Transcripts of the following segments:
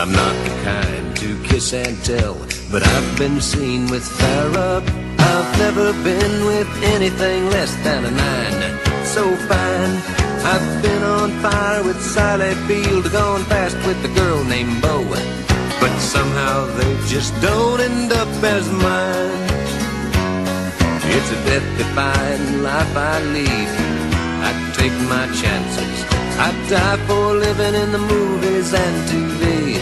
I'm not the kind to kiss and tell, but I've been seen with fairer. I've never been with anything less than a 9. So fine, I've been on fire with Sally Field, gone fast with a girl named Bo, but somehow they just don't end up as mine. It's a death-defying life I lead. I take my chances. I die for living in the movies and TV.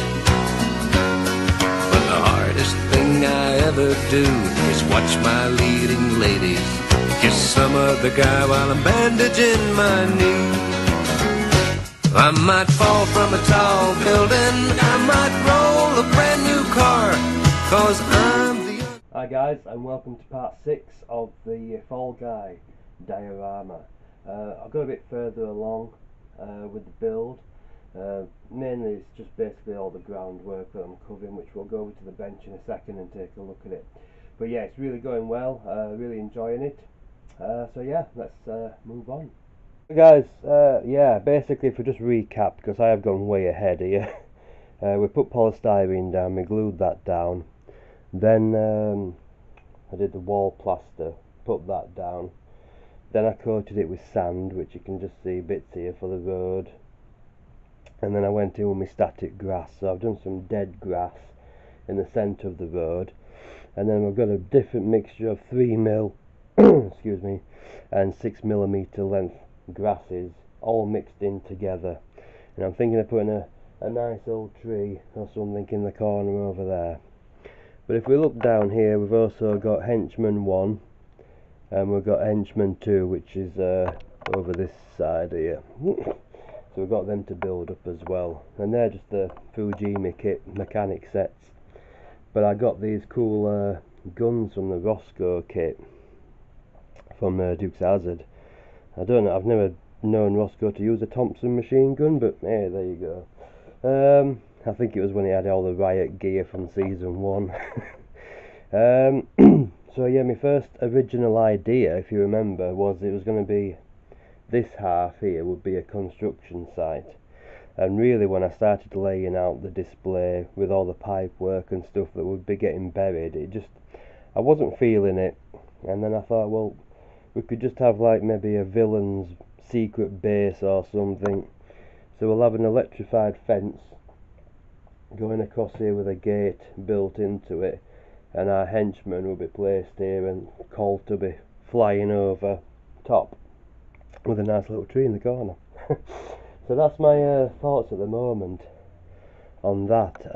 But the hardest thing I ever do is watch my leading ladies kiss some other guy while I'm bandaging my knee. I might fall from a tall building, I might roll a brand new car, 'cause I'm the... Hi guys, and welcome to part 6 of the Fall Guy Diorama. I've got a bit further along with the build. Mainly it's just basically all the groundwork that I'm covering, which we'll go over to the bench in a second and take a look at it. But yeah, it's really going well, really enjoying it. So yeah, let's move on. Guys, yeah, basically if we just recap, because I have gone way ahead here. We put polystyrene down, we glued that down. Then I did the wall plaster, put that down. Then I coated it with sand, which you can just see bits here for the road. And then I went in with my static grass, so I've done some dead grass in the centre of the road. And then we've got a different mixture of 3mm excuse me, and 6mm length grasses all mixed in together. And I'm thinking of putting a nice old tree or something in the corner over there. But if we look down here, we've also got henchman 1 and we've got henchman 2, which is over this side here. So we've got them to build up as well, and they're just the Fujimi kit mechanic sets. But I got these cool guns from the Roscoe kit from Duke's Hazard. I don't know, I've never known Roscoe to use a Thompson machine gun, but hey, there you go. I think it was when he had all the riot gear from season 1. So yeah, my first original idea, if you remember, was it was going to be this half here would be a construction site. And really when I started laying out the display with all the pipe work and stuff that would be getting buried, it just, I wasn't feeling it. And then I thought, well, we could just have like maybe a villain's secret base or something. So we'll have an electrified fence going across here with a gate built into it, and our henchmen will be placed here and Colt will be flying over top with a nice little tree in the corner. So that's my thoughts at the moment on that.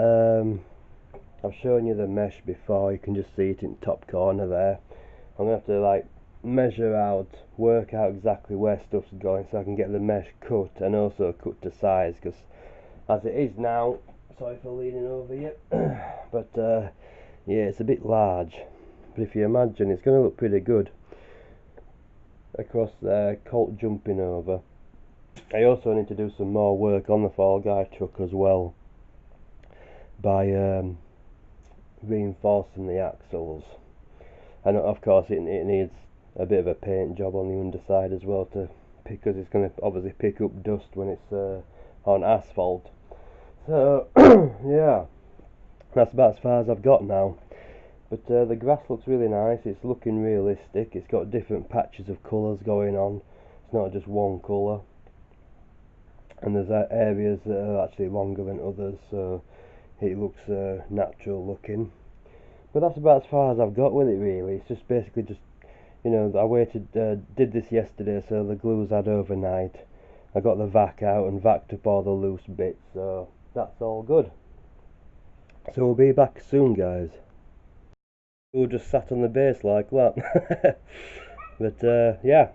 I've shown you the mesh before, you can just see it in the top corner there. I'm going to have to like measure out, work out exactly where stuff's going so I can get the mesh cut and also cut to size, because as it is now, sorry for leaning over you, but yeah, it's a bit large. But if you imagine, it's going to look pretty good across there, Colt jumping over. I also need to do some more work on the Fall Guy truck as well by reinforcing the axles. And of course it needs a bit of a paint job on the underside as well, to because it's going to obviously pick up dust when it's on asphalt. So yeah, that's about as far as I've got now. But the grass looks really nice, it's looking realistic, it's got different patches of colours going on, it's not just one colour. And there's areas that are actually longer than others, so it looks natural looking. But that's about as far as I've got with it really. It's just basically just, you know, I waited, did this yesterday, so the glue's had overnight. I got the vac out and vacked up all the loose bits, so that's all good. So we'll be back soon, guys. We'll just sat on the base like that. But yeah,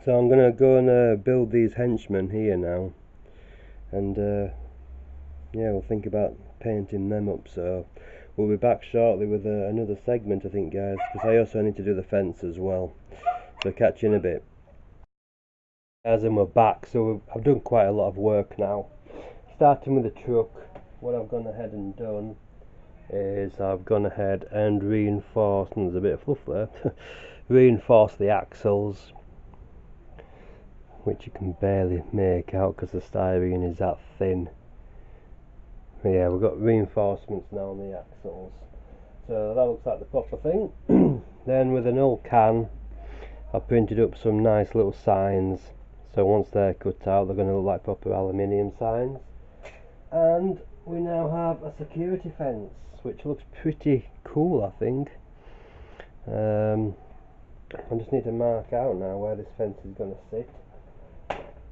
so I'm gonna go and build these henchmen here now, and yeah, we'll think about painting them up. So we'll be back shortly with another segment, I think, guys, because I also need to do the fence as well. So catch you in a bit. Guys, and we're back. So I've done quite a lot of work now. Starting with the truck, what I've gone ahead and done is I've gone ahead and reinforced, and there's a bit of fluff there, reinforced the axles, which you can barely make out because the styrene is that thin. yeah, we've got reinforcements now on the axles, so that looks like the proper thing. Then with an old can, I printed up some nice little signs, so once they're cut out they're going to look like proper aluminium signs. And we now have a security fence, which looks pretty cool, I think. I just need to mark out now where this fence is going to sit.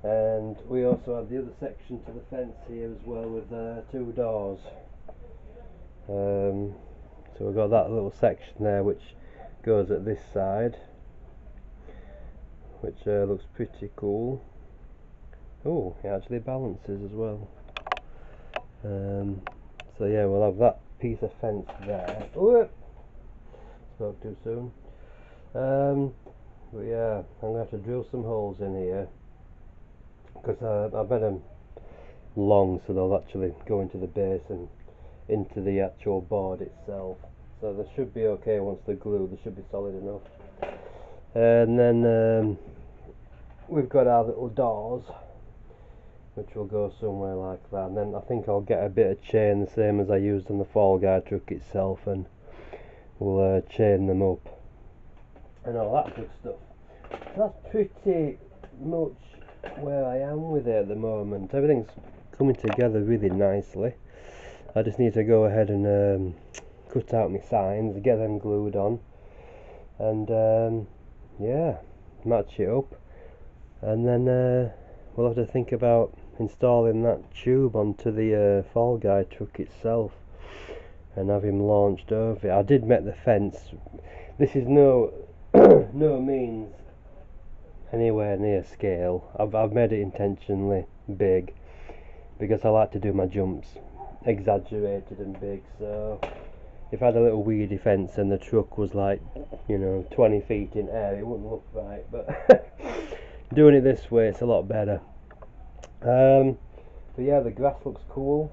And we also have the other section to the fence here as well, with 2 doors. So we've got that little section there which goes at this side, which looks pretty cool. Oh, it actually balances as well. So yeah, we'll have that piece of fence there. Oh, spoke too soon. But yeah, I'm going to have to drill some holes in here, because I've made them long so they'll actually go into the base and into the actual board itself. So they should be okay once they're glued, they should be solid enough. And then we've got our little doors, which will go somewhere like that. And then I think I'll get a bit of chain, the same as I used on the Fall Guy truck itself, and we'll chain them up and all that good stuff. So that's pretty much where I am with it at the moment. Everything's coming together really nicely. I just need to go ahead and cut out my signs, get them glued on, and yeah, match it up, and then we'll have to think about installing that tube onto the Fall Guy truck itself and have him launched over it. I did make the fence. This is no no means anywhere near scale. I've made it intentionally big because I like to do my jumps exaggerated and big. So if I had a little weedy fence and the truck was like, you know, 20 feet in air, it wouldn't look right, but doing it this way, it's a lot better. But yeah, the grass looks cool.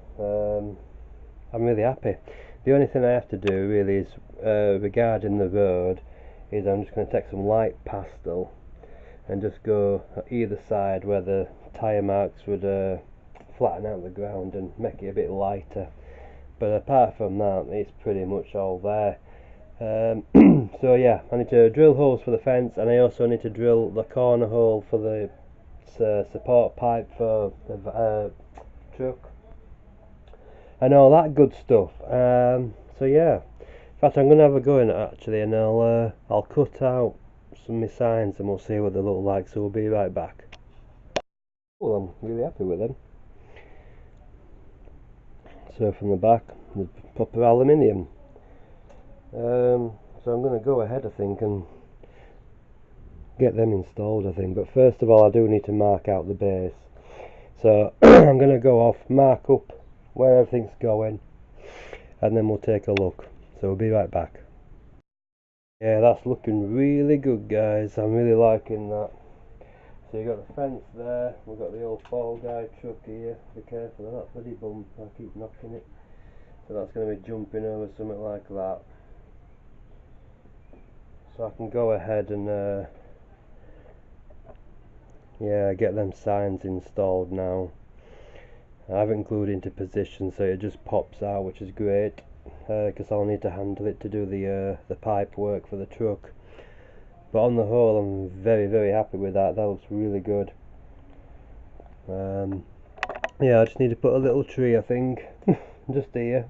I'm really happy. The only thing I have to do really is regarding the road is I'm just going to take some light pastel and just go either side where the tyre marks would flatten out the ground and make it a bit lighter. But apart from that, it's pretty much all there. So yeah, I need to drill holes for the fence, and I also need to drill the corner hole for the support pipe for the truck and all that good stuff. So yeah, in fact I'm going to have a go in it actually, and I'll cut out some of my signs and we'll see what they look like, so we'll be right back. Well, I'm really happy with them. So from the back, the proper aluminium. So I'm going to go ahead, I think, and get them installed, I think. But first of all, I do need to mark out the base. So I'm going to go off, mark up where everything's going, and then we'll take a look. So we'll be right back. Yeah, that's looking really good, guys. I'm really liking that. So you got the fence there, we've got the old Fall Guy truck here. Be careful of that bloody bump, I keep knocking it. So that's going to be jumping over something like that. So I can go ahead and yeah, get them signs installed now. I haven't glued into position, so it just pops out, which is great, because I'll need to handle it to do the pipe work for the truck. But on the whole, I'm very, very happy with that. That looks really good. Yeah, I just need to put a little tree, I think, just here.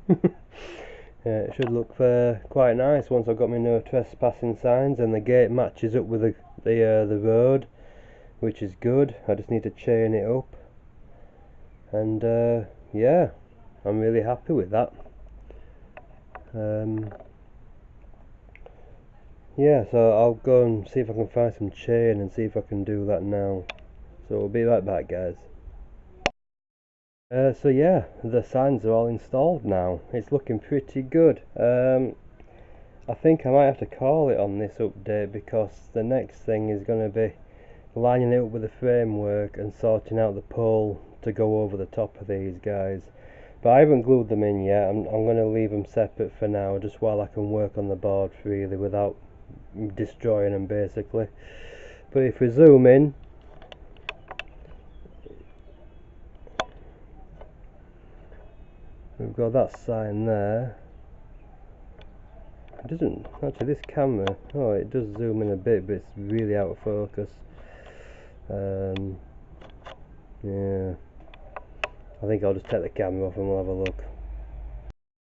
Yeah, it should look quite nice once I've got my no trespassing signs, and the gate matches up with the road, which is good. I just need to chain it up, and yeah, I'm really happy with that. Yeah, so I'll go and see if I can find some chain and see if I can do that now. So we'll be right back, guys. So yeah, the signs are all installed now. It's looking pretty good. I think I might have to call it on this update, because the next thing is going to be lining it up with the framework and sorting out the pole to go over the top of these guys. But I haven't glued them in yet. I'm going to leave them separate for now, just while I can work on the board freely without destroying them, basically. But if we zoom in, we've got that sign there. It doesn't actually, this camera, oh, it does zoom in a bit, but it's really out of focus. Yeah, I think I'll just take the camera off and we'll have a look.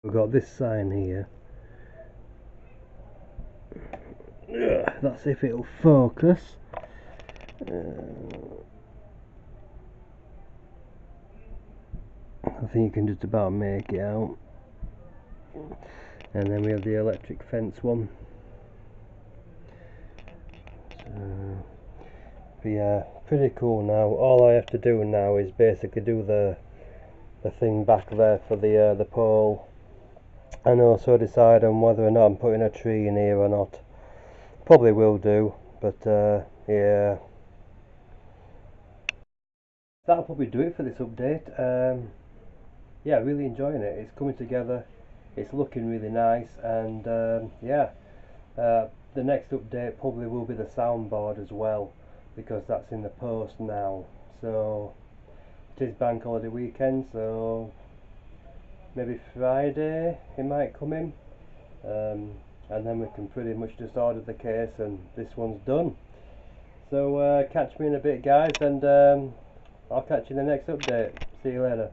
We've got this sign here. That's if it'll focus. I think you can just about make it out. And then we have the electric fence one. But yeah, pretty cool now. All I have to do now is basically do the thing back there for the pole, and also decide on whether or not I'm putting a tree in here or not. Probably will do, but yeah. That'll probably do it for this update. Yeah, really enjoying it. It's coming together. It's looking really nice, and yeah. The next update probably will be the soundboard as well, because that's in the post now. So it is bank holiday weekend, so maybe Friday it might come in, and then we can pretty much just order the case and this one's done. So catch me in a bit, guys, and I'll catch you in the next update. See you later.